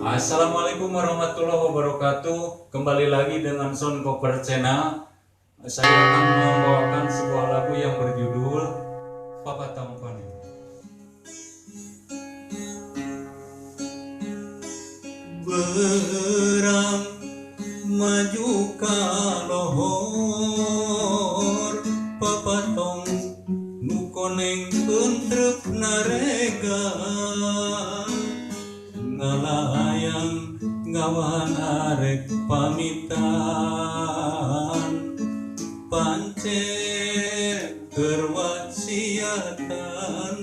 Assalamualaikum warahmatullahi wabarakatuh. Kembali lagi dengan Sound Cover Channel. Saya akan membawakan sebuah lagu yang berjudul Papatong Koneng. Berang maju ka lohor, papatong nu koneng entrep narega, ngalayang ngawan arek pamitan, pancen kerwasiatan,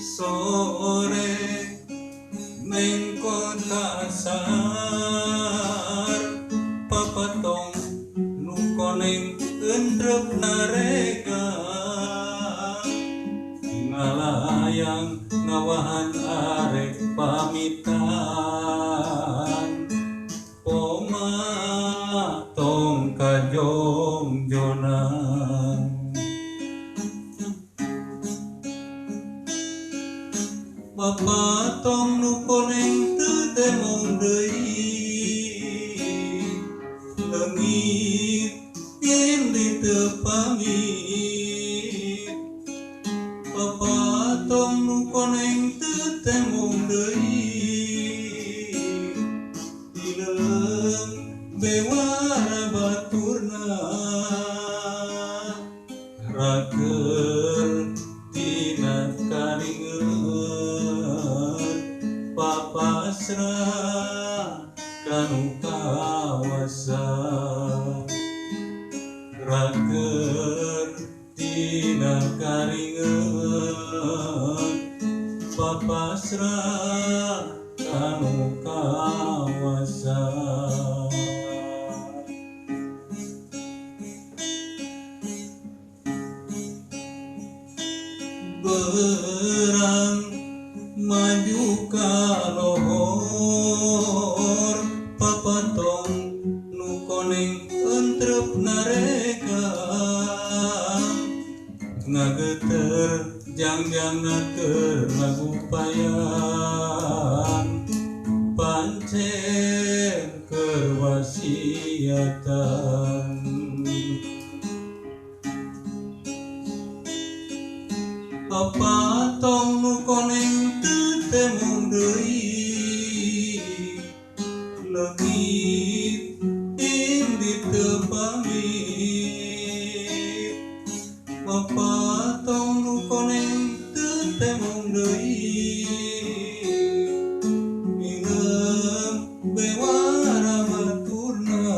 sore mengko kasar, papatong nu koneng entrep narega, ngalayang ngawahan arek pamitan, pomatong kajongjonan. Papatong nu koneng teu temong deui, leungit indi teu pamit. Papatong nu koneng teu temong deui, dileung bewara baturna, rakeun tina karingeun, papasrah kanu kawasa, rakeun tina karingeun, papasrah kanu kawasa. Berang maju ka lohor, papatong nu koneng entrep narega, ngageuteur jangjangna keur ngagupayan, pancen keur wasiatan. Papatong nu koneng teu temong deui, leungit indi teu pamit. Papatong nu koneng teu temong deui, mingeun bewara baturna,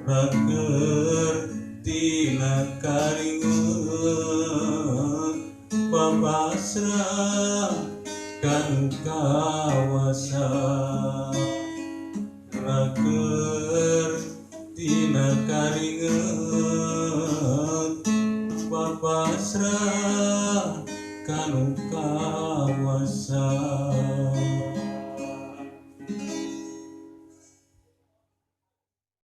rakeun tina karingeun, papasrah kanu kawasa, rakeun tina karingeun, papasrah kanu kawasa.